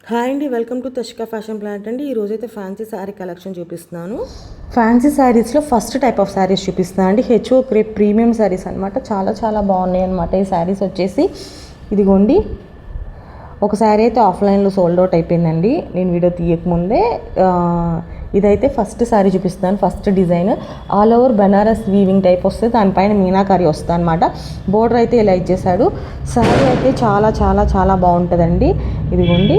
Hi అండి, welcome to తషికా fashion planet అండి. ఈరోజైతే ఫ్యాన్సీ శారీ కలెక్షన్ చూపిస్తున్నాను. ఫ్యాన్సీ శారీస్లో ఫస్ట్ టైప్ ఆఫ్ శారీస్ చూపిస్తున్నాను అండి. హెచ్ఓ క్రేప్ ప్రీమియం శారీస్ అనమాట. చాలా చాలా బాగున్నాయి అనమాట. ఈ శారీస్ వచ్చేసి ఇదిగోండి, ఒక శారీ అయితే ఆఫ్లైన్లో సోల్డ్ అవుట్ అయిపోయిందండి నేను వీడియో తీయకముందే. ఇదైతే ఫస్ట్ శారీ చూపిస్తున్నాను. First design all over Banaras weaving type వస్తే దానిపైన మీనాకారి వస్తుంది అనమాట. బోర్డర్ అయితే ఇలా ఇచ్చేసాడు. శారీ అయితే చాలా చాలా చాలా బాగుంటుందండి. ఇదిగోండి,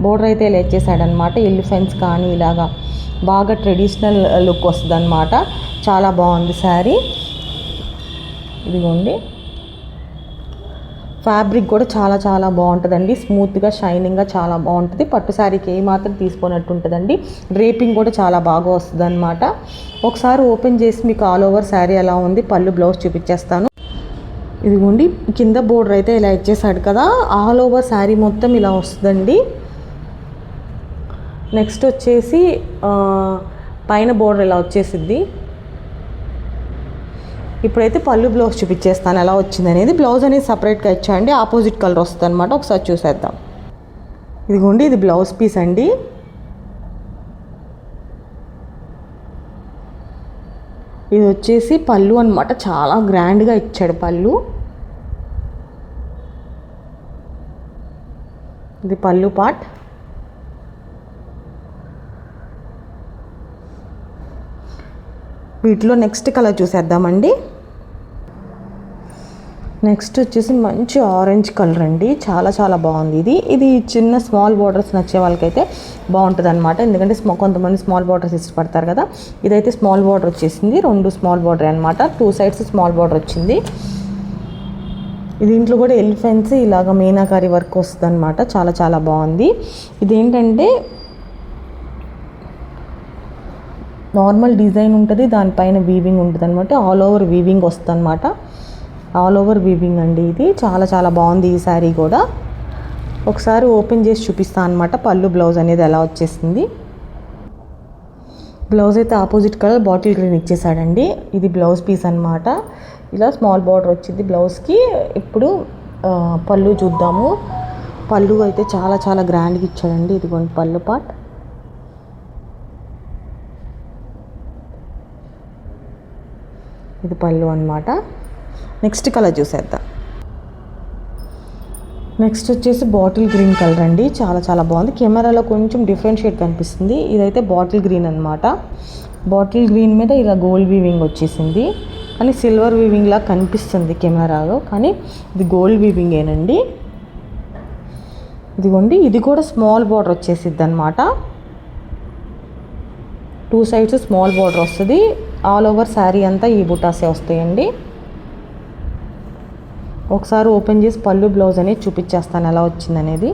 బోర్డర్ అయితే ఇలా ఇచ్చేసాడనమాట. ఎలిఫెంట్స్ కానీ ఇలాగా బాగా ట్రెడిషనల్ లుక్ వస్తుంది అనమాట. చాలా బాగుంది శారీ. ఇదిగోండి, ఫ్యాబ్రిక్ కూడా చాలా చాలా బాగుంటుందండి. స్మూత్గా షైనింగ్గా చాలా బాగుంటుంది. పట్టు శారీకి ఏమాత్రం తీసుకున్నట్టు ఉంటుందండి. డ్రేపింగ్ కూడా చాలా బాగా వస్తుంది అనమాట. ఒకసారి ఓపెన్ చేసి మీకు ఆల్ ఓవర్ శారీ ఎలా ఉంది, పళ్ళు బ్లౌజ్ చూపించేస్తాను. ఇదిగోండి, కింద బోర్డర్ అయితే ఇలా ఇచ్చేసాడు కదా. ఆల్ ఓవర్ శారీ మొత్తం ఇలా వస్తుందండి. నెక్స్ట్ వచ్చేసి పైన బోర్డర్ ఇలా వచ్చేసిద్ది. ఇప్పుడైతే పళ్ళు బ్లౌజ్ చూపించేస్తాను ఎలా వచ్చింది అనేది. బ్లౌజ్ అనేది సపరేట్గా ఇచ్చాయండి, ఆపోజిట్ కలర్ వస్తుంది అనమాట. ఒకసారి చూసేద్దాం. ఇదిగోండి, ఇది బ్లౌజ్ పీస్ అండి. ఇది వచ్చేసి పళ్ళు అనమాట. చాలా గ్రాండ్గా ఇచ్చాడు పళ్ళు. ఇది పళ్ళు పార్ట్. వీటిలో నెక్స్ట్ కలర్ చూసేద్దామండి. నెక్స్ట్ వచ్చేసి మంచి ఆరెంజ్ కలర్ అండి. చాలా చాలా బాగుంది. ఇది చిన్న స్మాల్ బార్డర్స్ నచ్చే వాళ్ళకైతే బాగుంటుంది అనమాట. ఎందుకంటే కొంతమంది స్మాల్ బార్డర్స్ ఇష్టపడతారు కదా. ఇదైతే స్మాల్ బార్డర్ వచ్చేసింది. 2 స్మాల్ బార్డర్ అనమాట. 2 సైడ్స్ స్మాల్ బార్డర్ వచ్చింది. దీంట్లో కూడా ఎలిఫెంట్స్ ఇలాగ మీనాకారి వర్క్ వస్తుంది అనమాట. చాలా చాలా బాగుంది. ఇదేంటంటే నార్మల్ డిజైన్ ఉంటుంది, దానిపైన వీవింగ్ ఉంటుంది అనమాట. ఆల్ ఓవర్ వీవింగ్ వస్తుంది అనమాట. ఆల్ ఓవర్ వీవింగ్ అండి. ఇది చాలా చాలా బాగుంది ఈ శారీ కూడా. ఒకసారి ఓపెన్ చేసి చూపిస్తాను అనమాట. పళ్ళు బ్లౌజ్ అనేది ఎలా వచ్చేసింది. బ్లౌజ్ అయితే ఆపోజిట్ కలర్ బాటిల్ గ్రీన్ ఇచ్చేసాడండి. ఇది బ్లౌజ్ పీస్ అనమాట. ఇలా స్మాల్ బార్డర్ వచ్చింది బ్లౌజ్కి. ఇప్పుడు పళ్ళు చూద్దాము. పళ్ళు అయితే చాలా చాలా గ్రాండ్గా ఇచ్చాడండి. ఇదిగోండి పళ్ళు పార్ట్. ఇది పళ్ళు అనమాట. నెక్స్ట్ కలర్ చూసేద్దాం. నెక్స్ట్ వచ్చేసి బాటిల్ గ్రీన్ కలర్ అండి. చాలా చాలా బాగుంది. కెమెరాలో కొంచెం డిఫరెంట్ షేడ్ కనిపిస్తుంది. ఇదైతే బాటిల్ గ్రీన్ అనమాట. బాటిల్ గ్రీన్ మీద ఇలా గోల్డ్ వీవింగ్ వచ్చేసింది, కానీ సిల్వర్ వీవింగ్ లా కనిపిస్తుంది కెమెరాలో, కానీ ఇది గోల్డ్ వీవింగ్ ఏనండి. ఇదిగోండి, ఇది కూడా స్మాల్ బార్డర్ వచ్చేసిద్ది అనమాట. 2 సైడ్స్ స్మాల్ బార్డర్ వస్తుంది. ఆల్ ఓవర్ శారీ అంతా ఈ బుటాసే వస్తాయండి. ఒకసారి ఓపెన్ చేసి పళ్ళు బ్లౌజ్ అనేది చూపించేస్తాను ఎలా వచ్చిందనేది.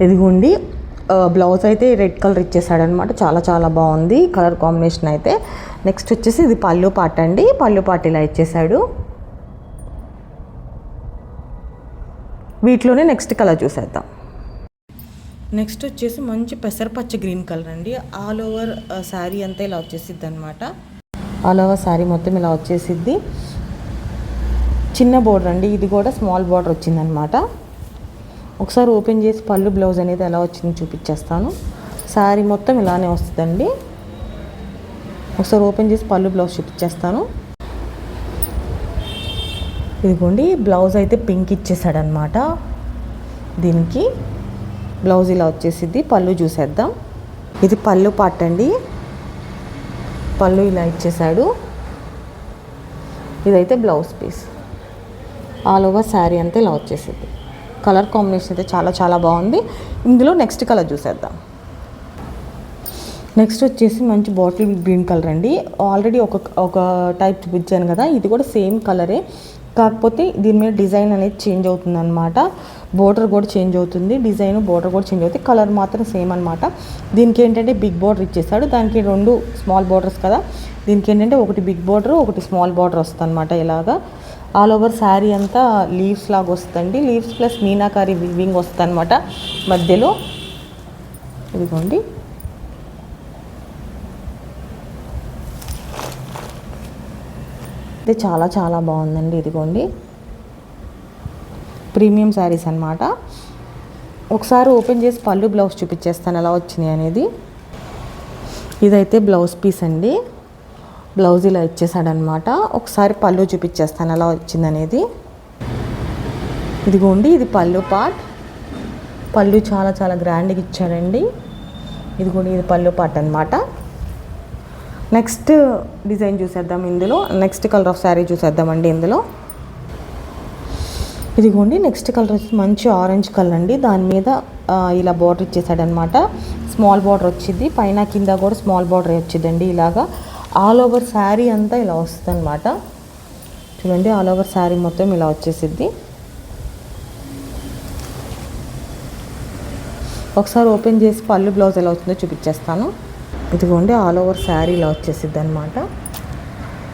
ఇదిగోండి, బ్లౌజ్ అయితే రెడ్ కలర్ ఇచ్చేసాడనమాట. చాలా చాలా బాగుంది కలర్ కాంబినేషన్ అయితే. నెక్స్ట్ వచ్చేసి ఇది పళ్ళు పార్ట్ అండి. పళ్ళు పార్ట్ ఇలా ఇచ్చేసాడు. వీటిలోనే నెక్స్ట్ కలర్ చూసేద్దాం. నెక్స్ట్ వచ్చేసి మంచి పెసరపచ్చ గ్రీన్ కలర్ అండి. ఆల్ ఓవర్ శారీ అంతా ఇలా వచ్చేసిద్ది అనమాట. ఆల్ ఓవర్ శారీ మొత్తం ఇలా వచ్చేసిద్ది. చిన్న బోర్డర్ అండి. ఇది కూడా స్మాల్ బోర్డర్ వచ్చిందనమాట. ఒకసారి ఓపెన్ చేసి పళ్ళు బ్లౌజ్ అనేది ఎలా వచ్చింది చూపించేస్తాను. శారీ మొత్తం ఇలానే వస్తుందండి. ఒకసారి ఓపెన్ చేసి పళ్ళు బ్లౌజ్ చూపించేస్తాను. ఇదిగోండి, బ్లౌజ్ అయితే పింక్ ఇచ్చేసాడనమాట. దీనికి బ్లౌజ్ ఇలా వచ్చేసిద్ది. పళ్ళు చూసేద్దాం. ఇది పళ్ళు పార్ట్ అండి. పళ్ళు ఇలా ఇచ్చేసాడు. ఇదైతే blouse piece. All over sari అంతా ఇలా వచ్చేసిద్ది. కలర్ కాంబినేషన్ అయితే చాలా చాలా బాగుంది. ఇందులో నెక్స్ట్ కలర్ చూసేద్దాం. నెక్స్ట్ వచ్చేసి మంచి బాటిల్ గ్రీన్ కలర్ అండి. ఆల్రెడీ ఒక టైప్ చూపించాను కదా, ఇది కూడా సేమ్ కలరే, కాకపోతే దీని మీద డిజైన్ అనేది చేంజ్ అవుతుంది అనమాట. బోర్డర్ కూడా చేంజ్ అవుతుంది, డిజైన్ బోర్డర్ కూడా చేంజ్ అవుతుంది. కలర్ మాత్రం సేమ్ అనమాట. దీనికి ఏంటంటే బిగ్ బోర్డర్ ఇచ్చేసాడు. దానికి 2 స్మాల్ బోర్డర్స్ కదా. దీనికి ఏంటంటే ఒకటి బిగ్ బోర్డర్, ఒకటి స్మాల్ బోర్డర్ వస్తుంది అనమాట. ఇలాగా ఆల్ ఓవర్ శారీ అంతా లీవ్స్ లాగా వస్తుందండి. లీవ్స్ ప్లస్ మీనాకారి వీవింగ్ వస్తుంది అనమాట మధ్యలో. ఇదిగోండి, ఇది చాలా చాలా బాగుందండి. ఇదిగోండి, ప్రీమియం శారీస్ అనమాట. ఒకసారి ఓపెన్ చేసి పళ్ళు బ్లౌజ్ చూపించేస్తాను ఎలా వచ్చినాయి అనేది. ఇదైతే బ్లౌజ్ పీస్ అండి. బ్లౌజ్ ఇలా ఇచ్చేసాడనమాట. ఒకసారి పళ్ళు చూపించేస్తాను ఎలా వచ్చిందనేది. ఇదిగోండి, ఇది పళ్ళు పార్ట్. పళ్ళు చాలా చాలా గ్రాండ్గా ఇచ్చాడండి. ఇదిగోండి, ఇది పళ్ళు పార్ట్ అనమాట. నెక్స్ట్ డిజైన్ చూసేద్దాం. ఇందులో నెక్స్ట్ కలర్ ఆఫ్ శారీ చూసేద్దామండి. ఇందులో ఇదిగోండి, నెక్స్ట్ కలర్ వచ్చి మంచి ఆరెంజ్ కలర్ అండి. దాని మీద ఇలా బార్డర్ ఇచ్చేసాడనమాట. స్మాల్ బార్డర్ వచ్చింది, పైన కింద కూడా స్మాల్ బార్డర్ వచ్చిందండి. ఇలాగా ఆల్ ఓవర్ శారీ అంతా ఇలా వస్తుంది అనమాట. చూడండి, ఆల్ ఓవర్ శారీ మొత్తం ఇలా వచ్చేసిద్ది. ఒకసారి ఓపెన్ చేసి పళ్ళు బ్లౌజ్ ఎలా వచ్చిందో చూపించేస్తాను. ఇదిగోండి, ఆల్ ఓవర్ శారీ ఇలా వచ్చేసిద్ది అనమాట.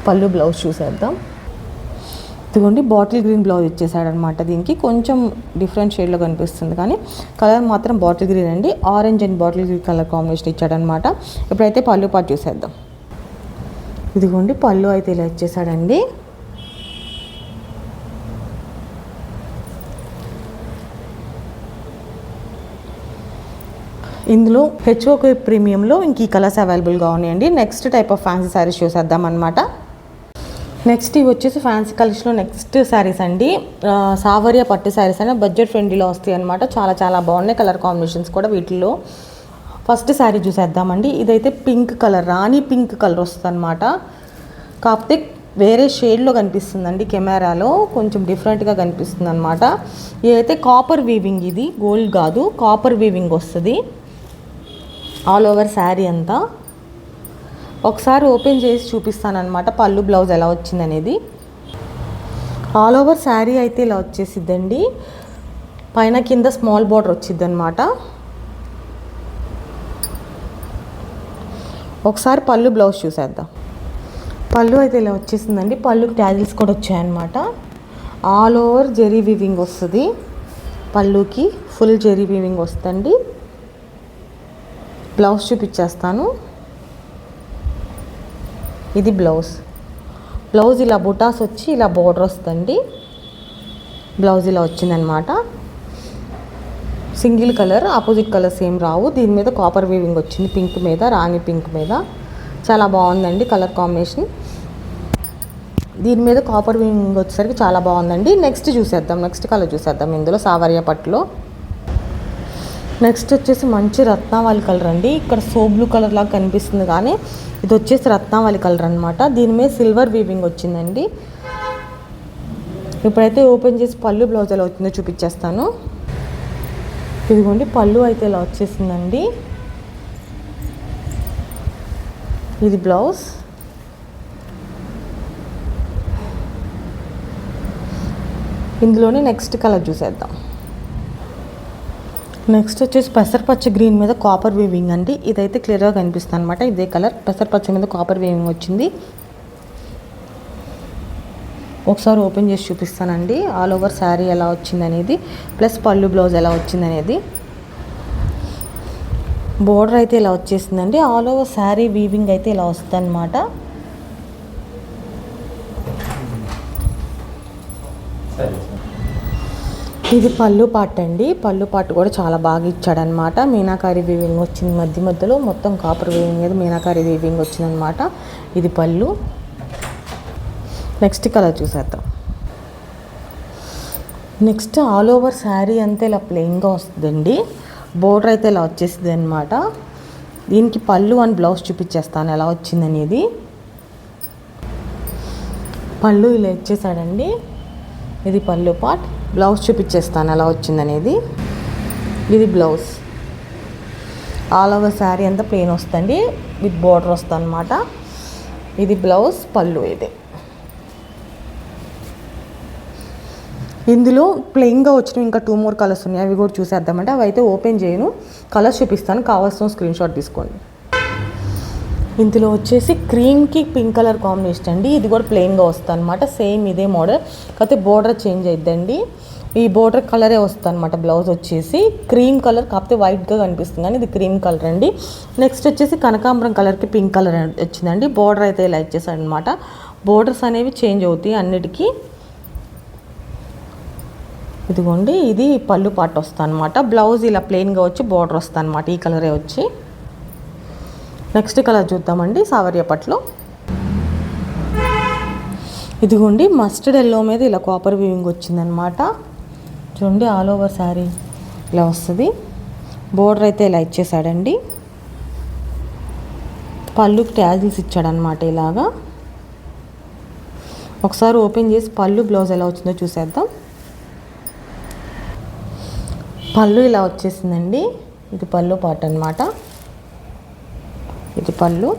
పళ్ళు బ్లౌజ్ చూసేద్దాం. ఇదిగోండి, బాటిల్ గ్రీన్ బ్లౌజ్ ఇచ్చేసాడనమాట. దీనికి కొంచెం డిఫరెంట్ షేడ్లో కనిపిస్తుంది, కానీ కలర్ మాత్రం బాటిల్ గ్రీన్ అండి. Orange and bottle green colour combination ఇచ్చాడనమాట. ఇప్పుడైతే పళ్ళు పాటు చూసేద్దాం. ఇదిగోండి, పళ్ళు అయితే ఇలా ఇచ్చేసాడండి. ఇందులో హెచ్ఓకే ప్రీమియంలో ఇంక ఈ కలర్స్ అవైలబుల్గా ఉన్నాయండి. Next type of fancy saris చూసేద్దాం అనమాట. నెక్స్ట్ ఇవి వచ్చేసి ఫ్యాన్సీ కలెక్షన్లో నెక్స్ట్ శారీస్ అండి. సావర్య పట్టు శారీస్ అయినా బడ్జెట్ ఫ్రెండ్లీలో వస్తాయి అనమాట. చాలా చాలా బాగున్నాయి కలర్ కాంబినేషన్స్ కూడా వీటిల్లో. ఫస్ట్ శారీ చూసేద్దామండి. ఇదైతే పింక్ కలర్, రాణి పింక్ కలర్ వస్తుంది అనమాట. కాకపోతే వేరే షేడ్లో కనిపిస్తుందండి. కెమెరాలో కొంచెం డిఫరెంట్గా కనిపిస్తుంది అనమాట. ఇదైతే కాపర్ వీవింగ్, ఇది గోల్డ్ కాదు, కాపర్ వీవింగ్ వస్తుంది ఆల్ ఓవర్ శారీ అంతా. ఒకసారి ఓపెన్ చేసి చూపిస్తాను అనమాట పళ్ళు బ్లౌజ్ ఎలా వచ్చిందనేది. ఆల్ ఓవర్ శారీ అయితే ఇలా వచ్చేసిద్దండి. పైన కింద స్మాల్ బార్డర్ వచ్చింది అనమాట. ఒకసారి పళ్ళు బ్లౌజ్ చూసేద్దాం. పళ్ళు అయితే ఇలా వచ్చేసిందండి. పళ్ళుకి ట్యాజిల్స్ కూడా వచ్చాయన్నమాట. ఆల్ ఓవర్ జెరీ వీవింగ్ వస్తుంది. పళ్ళుకి ఫుల్ జెరీ వీవింగ్ వస్తుంది. బ్లౌజ్ చూపించేస్తాను. ఇది బ్లౌజ్. బ్లౌజ్ ఇలా బుటాస్ వచ్చి ఇలా బోర్డర్ వస్తుంది. బ్లౌజ్ ఇలా వచ్చిందనమాట. సింగిల్ కలర్, ఆపోజిట్ కలర్స్ ఏం రావు. దీని మీద కాపర్ వీవింగ్ వచ్చింది, పింక్ మీద, రాణి పింక్ మీద. చాలా బాగుందండి కలర్ కాంబినేషన్. దీని మీద కాపర్ వీవింగ్ వచ్చేసరికి చాలా బాగుందండి. నెక్స్ట్ చూసేద్దాం, నెక్స్ట్ కలర్ చూసేద్దాం. ఇందులో సావర్య పట్టులో నెక్స్ట్ వచ్చేసి మంచి రత్నావళి కలర్ అండి. ఇక్కడ సో బ్లూ కలర్ లాగా కనిపిస్తుంది, కానీ ఇది వచ్చేసి రత్నావళి కలర్ అనమాట. దీని మీద సిల్వర్ వీవింగ్ వచ్చిందండి. ఇప్పుడైతే ఓపెన్ చేసి పళ్ళు బ్లౌజ్ ఎలా వచ్చిందో చూపించేస్తాను. ఇదిగోండి, పళ్ళు అయితే ఇలా వచ్చేసిందండి. ఇది బ్లౌజ్. ఇందులోనే నెక్స్ట్ కలర్ చూసేద్దాం. నెక్స్ట్ వచ్చేసి పెసరపచ్చ గ్రీన్ మీద కాపర్ వీవింగ్ అండి. ఇదైతే క్లియర్గా కనిపిస్తుంది అనమాట. ఇదే కలర్ పెసరపచ్చ మీద కాపర్ వీవింగ్ వచ్చింది. ఒకసారి ఓపెన్ చేసి చూపిస్తానండి ఆల్ ఓవర్ శారీ ఎలా వచ్చిందనేది, ప్లస్ పళ్ళు బ్లౌజ్ ఎలా వచ్చిందనేది. బోర్డర్ అయితే ఇలా వచ్చేసిందండి. ఆల్ ఓవర్ శారీ వీవింగ్ అయితే ఇలా వస్తుంది అనమాట. ఇది పళ్ళు పార్ట్ అండి. పళ్ళు పార్ట్ కూడా చాలా బాగా ఇచ్చాడనమాట. మీనాకారి వీవింగ్ వచ్చింది మధ్య మధ్యలో, మొత్తం కాపర్ వీవింగ్ మీద మీనాకారి వీవింగ్ వచ్చిందనమాట. ఇది పళ్ళు. నెక్స్ట్ కలర్ చూసేద్దాం. నెక్స్ట్ ఆల్ ఓవర్ శారీ అంతా ఇలా ప్లెయిన్గా వస్తుందండి. బోర్డర్ అయితే ఇలా వచ్చేసింది అనమాట. దీనికి పళ్ళు అండ్ బ్లౌజ్ చూపించేస్తాను ఎలా వచ్చిందనేది. పళ్ళు ఇలా ఇచ్చేసాడండి. ఇది పళ్ళు పార్ట్. బ్లౌజ్ చూపించేస్తాను ఎలా వచ్చిందనేది. ఇది బ్లౌజ్. ఆల్ ఓవర్ శారీ అంతా ప్లెయిన్ వస్తుంది, విత్ బోర్డర్ వస్తుంది అనమాట. ఇది బ్లౌజ్, పళ్ళు. ఇది ఇందులో ప్లెయిన్గా వచ్చినవి ఇంకా 2 more కలర్స్ ఉన్నాయి, అవి కూడా చూసేద్దామంటే. అవి అయితే ఓపెన్ చేయను, కలర్స్ చూపిస్తాను, కావాల్సిన స్క్రీన్ షాట్ తీసుకోండి. ఇందులో వచ్చేసి క్రీమ్కి పింక్ కలర్ కాంబినేషన్ అండి. ఇది కూడా ప్లెయిన్గా వస్తుంది అనమాట. సేమ్ ఇదే మోడల్, కాకపోతే బోర్డర్ చేంజ్ అయిద్దండి. ఈ బోర్డర్ కలరే వస్తుంది అనమాట. బ్లౌజ్ వచ్చేసి క్రీమ్ కలర్, కాకపోతే వైట్గా కనిపిస్తుంది కానీ ఇది క్రీమ్ కలర్ అండి. నెక్స్ట్ వచ్చేసి కనకాంబరం కలర్కి పింక్ కలర్ వచ్చిందండి. బోర్డర్ అయితే ఇలా ఇచ్చేసాడు అనమాట. బోర్డర్స్ అనేవి చేంజ్ అవుతాయి అన్నిటికీ. ఇదిగోండి ఇది పళ్ళు పాట వస్తుంది అనమాట. బ్లౌజ్ ఇలా ప్లెయిన్గా వచ్చి బార్డర్ వస్తుంది అనమాట. ఈ కలరే వచ్చి. నెక్స్ట్ కలర్ చూద్దామండి సావర్య పట్లో. ఇదిగోండి మస్టర్డ్ ఎల్లో మీద ఇలా కాపర్ వీవింగ్ వచ్చిందనమాట. చూడండి ఆల్ ఓవర్ శారీ ఇలా వస్తుంది. బోర్డర్ అయితే ఇలా ఇచ్చేసాడండి. పళ్ళుకి ట్యాజిల్స్ ఇచ్చాడనమాట ఇలాగా. ఒకసారి ఓపెన్ చేసి పళ్ళు బ్లౌజ్ ఎలా వచ్చిందో చూసేద్దాం. పళ్ళు ఇలా వచ్చేసిందండి. ఇది పళ్ళు పార్ట్ అనమాట. ఇది పళ్ళు.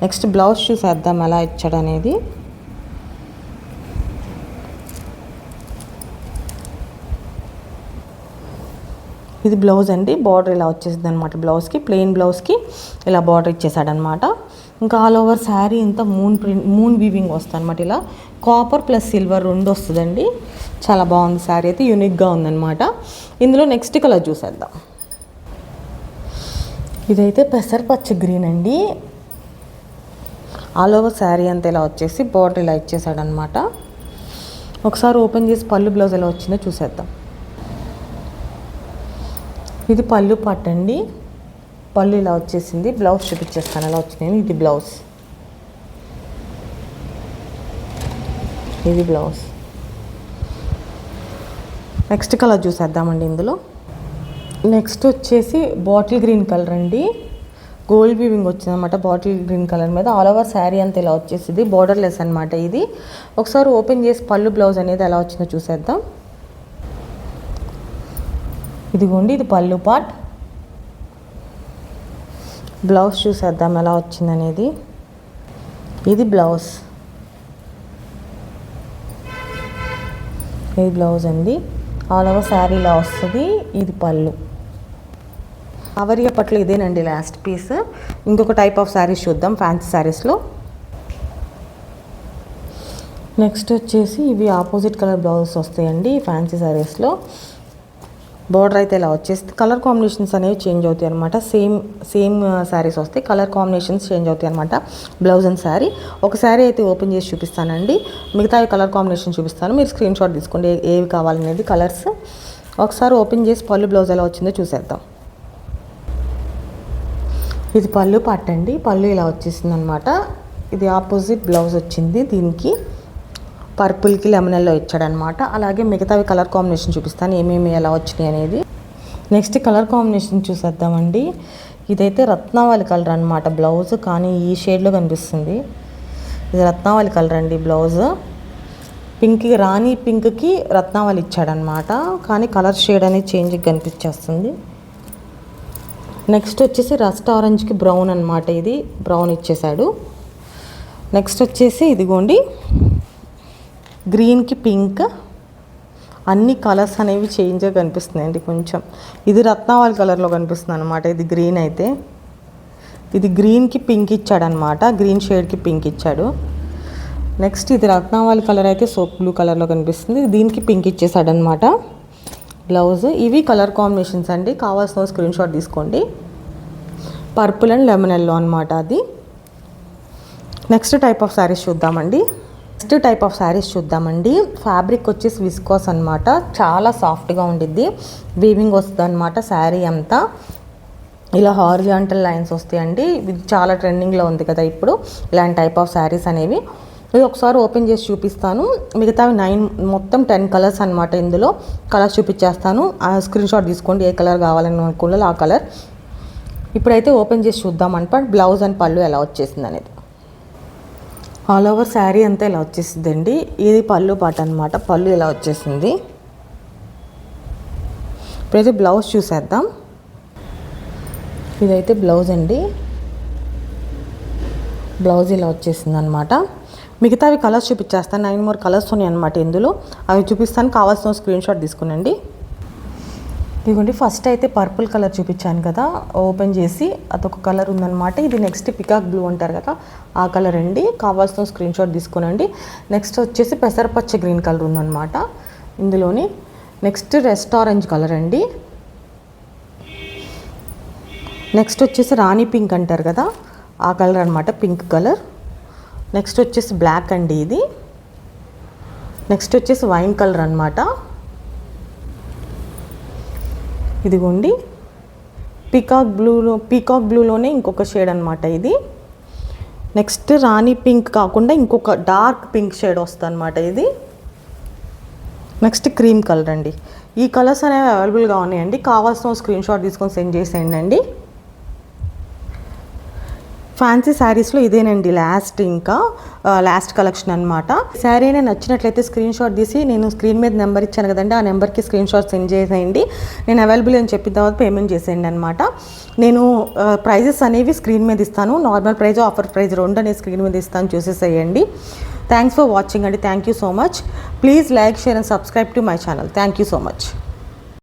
నెక్స్ట్ బ్లౌజ్ చూసేద్దాం ఎలా ఇచ్చాడనేది. ఇది బ్లౌజ్ అండి. బార్డర్ ఇలా వచ్చేసింది అనమాట. బ్లౌజ్కి ప్లెయిన్ బ్లౌజ్కి ఇలా బార్డర్ ఇచ్చేసాడనమాట. ఇంకా ఆల్ ఓవర్ శారీ ఇంత మూన్ వీవింగ్ వస్తుంది అనమాట. ఇలా కాపర్ ప్లస్ సిల్వర్ రెండు వస్తుందండి. చాలా బాగుంది శారీ అయితే, యూనిక్గా ఉందన్నమాట. ఇందులో నెక్స్ట్ కలర్ చూసేద్దాం. ఇదైతే పెసరపచ్చ గ్రీన్ అండి. ఆల్ ఓవర్ శారీ అంతా ఇలా వచ్చేసి బార్డర్ ఇలా ఇచ్చేసాడనమాట. ఒకసారి ఓపెన్ చేసి పళ్ళు బ్లౌజ్ ఎలా వచ్చిందో చూసేద్దాం. ఇది పళ్ళు పార్ట్ అండి. పళ్ళు ఇలా వచ్చేసింది. బ్లౌజ్ చూపించేస్తాను ఎలా వచ్చింది. ఇది బ్లౌజ్. ఇది బ్లౌజ్. నెక్స్ట్ కలర్ చూసేద్దామండి. ఇందులో నెక్స్ట్ వచ్చేసి బాటిల్ గ్రీన్ కలర్ అండి. గోల్డ్ వీవింగ్ వచ్చింది అనమాట బాటిల్ గ్రీన్ కలర్ మీద. ఆల్ ఓవర్ శారీ అంతా ఇలా వచ్చేసింది. బార్డర్లెస్ అనమాట ఇది. ఒకసారి ఓపెన్ చేసి పళ్ళు బ్లౌజ్ అనేది ఎలా వచ్చిందో చూసేద్దాం. ఇదిగోండి ఇది పళ్ళు పార్ట్. బ్లౌజ్ చూసేద్దాం ఎలా వచ్చిందనేది. ఇది బ్లౌజ్. ఇది బ్లౌజ్ అండి. ఆల్ ఓవర్ శారీ ఇలా వస్తుంది. ఇది పళ్ళు. సావర్య పట్లు ఇదేనండి లాస్ట్ పీస్. ఇంకొక టైప్ ఆఫ్ శారీస్ చూద్దాం ఫ్యాన్సీ శారీస్లో. నెక్స్ట్ వచ్చేసి ఇవి ఆపోజిట్ కలర్ బ్లౌజెస్ వస్తాయండి ఫ్యాన్సీ శారీస్లో. బార్డర్ అయితే ఇలా వచ్చేసి కలర్ కాంబినేషన్స్ అనేవి చేంజ్ అవుతాయి అనమాట. సేమ్ శారీస్ వస్తాయి, కలర్ కాంబినేషన్స్ చేంజ్ అవుతాయి అనమాట. Blouse and sari. ఒక శారీ అయితే ఓపెన్ చేసి చూపిస్తానండి. మిగతావి కలర్ కాంబినేషన్ చూపిస్తాను. మీరు స్క్రీన్ షాట్ తీసుకోండి ఏవి కావాలనేది కలర్స్. ఒకసారి ఓపెన్ చేసి పళ్ళు బ్లౌజ్ ఎలా వచ్చిందో చూసేద్దాం. ఇది పళ్ళు పార్ట్ అండి. పళ్ళు ఇలా వచ్చేసింది అనమాట. ఇది ఆపోజిట్ బ్లౌజ్ వచ్చింది. దీనికి పర్పుల్కి లెమన్ ఎల్లో ఇచ్చాడనమాట. అలాగే మిగతావి కలర్ కాంబినేషన్ చూపిస్తాను ఏమేమి ఎలా వచ్చినాయి అనేది. నెక్స్ట్ కలర్ కాంబినేషన్ చూసేద్దామండి. ఇదైతే రత్నావళి కలర్ అనమాట బ్లౌజ్, కానీ ఈ షేడ్లో కనిపిస్తుంది. ఇది రత్నావళి కలర్ అండి బ్లౌజ్. పింక్కి రాణి పింక్కి రత్నావళి ఇచ్చాడనమాట, కానీ కలర్ షేడ్ అనేది చేంజ్ కనిపించేస్తుంది. నెక్స్ట్ వచ్చేసి రస్ట్ ఆరెంజ్కి బ్రౌన్ అనమాట. ఇది బ్రౌన్ ఇచ్చేసాడు. నెక్స్ట్ వచ్చేసి ఇదిగోండి గ్రీన్కి పింక్. అన్ని కలర్స్ అనేవి చేంజ్గా కనిపిస్తున్నాయండి కొంచెం. ఇది రత్నావళి కలర్లో కనిపిస్తుంది అనమాట. ఇది గ్రీన్ అయితే, ఇది గ్రీన్కి పింక్ ఇచ్చాడనమాట. గ్రీన్ షేడ్కి పింక్ ఇచ్చాడు. నెక్స్ట్ ఇది రత్నావళి కలర్ అయితే సోప్ బ్లూ కలర్లో కనిపిస్తుంది. దీనికి పింక్ ఇచ్చేసాడనమాట బ్లౌజ్. ఇవి కలర్ కాంబినేషన్స్ అండి. కావాల్సిన స్క్రీన్ షాట్ తీసుకోండి. పర్పుల్ అండ్ లెమన్ ఎల్లో అనమాట అది. నెక్స్ట్ టైప్ ఆఫ్ శారీస్ చూద్దామండి. ఫ్యాబ్రిక్ వచ్చేసి విస్కోస్ అనమాట. చాలా సాఫ్ట్గా ఉండిద్ది. వీవింగ్ వస్తుంది అనమాట. శారీ అంతా ఇలా హారిజాంటల్ లైన్స్ వస్తాయండి. ఇది చాలా ట్రెండింగ్లో ఉంది కదా ఇప్పుడు ఇలాంటి టైప్ ఆఫ్ శారీస్ అనేవి. ఇది ఒకసారి ఓపెన్ చేసి చూపిస్తాను. మిగతావి 9 మొత్తం 10 కలర్స్ అనమాట. ఇందులో కలర్స్ చూపించేస్తాను. ఆ స్క్రీన్ షాట్ తీసుకోండి ఏ కలర్ కావాలని అనుకున్నాలో ఆ కలర్. ఇప్పుడైతే ఓపెన్ చేసి చూద్దాం అనమాట బ్లౌజ్ అండ్ పళ్ళు ఎలా వచ్చేసింది అనేది. ఆల్ ఓవర్ శారీ అంతా ఇలా వచ్చేసిందండి. ఇది పళ్ళు పాట అనమాట. పళ్ళు ఇలా వచ్చేసింది. ఇప్పుడైతే బ్లౌజ్ చూసేద్దాం. ఇదైతే బ్లౌజ్ అండి. బ్లౌజ్ ఇలా వచ్చేసింది అనమాట. మిగతావి కలర్స్ చూపించేస్తాను. 9 more కలర్స్ ఉన్నాయి అనమాట ఇందులో. అవి చూపిస్తాను. కావాల్సిన స్క్రీన్ షాట్ తీసుకునండి. ఇదిగోండి ఫస్ట్ అయితే పర్పుల్ కలర్ చూపించాను కదా ఓపెన్ చేసి, అదొక కలర్ ఉందన్నమాట. ఇది నెక్స్ట్ పికాక్ బ్లూ అంటారు కదా ఆ కలర్ అండి. కావాల్సిన స్క్రీన్ షాట్ తీసుకోనండి. నెక్స్ట్ వచ్చేసి పెసరపచ్చ గ్రీన్ కలర్ ఉందన్నమాట ఇందులోని. నెక్స్ట్ రెస్ట్ ఆరెంజ్ కలర్ అండి. నెక్స్ట్ వచ్చేసి రాణి పింక్ అంటారు కదా ఆ కలర్ అనమాట, పింక్ కలర్. నెక్స్ట్ వచ్చేసి బ్లాక్ అండి ఇది. నెక్స్ట్ వచ్చేసి వైన్ కలర్ అనమాట. ఇదిగోండి పీకాక్ బ్లూలోనే ఇంకొక షేడ్ అనమాట ఇది. నెక్స్ట్ రాణి పింక్ కాకుండా ఇంకొక డార్క్ పింక్ షేడ్ వస్తుంది అనమాట ఇది. నెక్స్ట్ క్రీమ్ కలర్ అండి. ఈ కలర్స్ అనేవి అవైలబుల్గా ఉన్నాయండి. కావాల్సిన స్క్రీన్ షాట్ తీసుకొని సెండ్ చేసేయండి అండి. ఫ్యాన్సీ శారీస్లో ఇదేనండి లాస్ట్ కలెక్షన్ అనమాట. శారీ అయినా నచ్చినట్లయితే స్క్రీన్ షాట్ తీసి నేను స్క్రీన్ మీద నెంబర్ ఇచ్చాను కదండి, ఆ నెంబర్కి స్క్రీన్ షాట్ సెండ్ చేసేయండి. నేను అవైలబుల్ అని చెప్పిన తర్వాత పేమెంట్ చేసేయండి అనమాట. నేను ప్రైజెస్ అనేవి స్క్రీన్ మీద ఇస్తాను. నార్మల్ ప్రైజ్, ఆఫర్ ప్రైజ్ రెండు అనేది స్క్రీన్ మీద ఇస్తాను, చూసేసేయండి. థ్యాంక్స్ ఫర్ వాచింగ్ అండి. Thank you so much. Please like, share and subscribe to my channel. Thank you so much.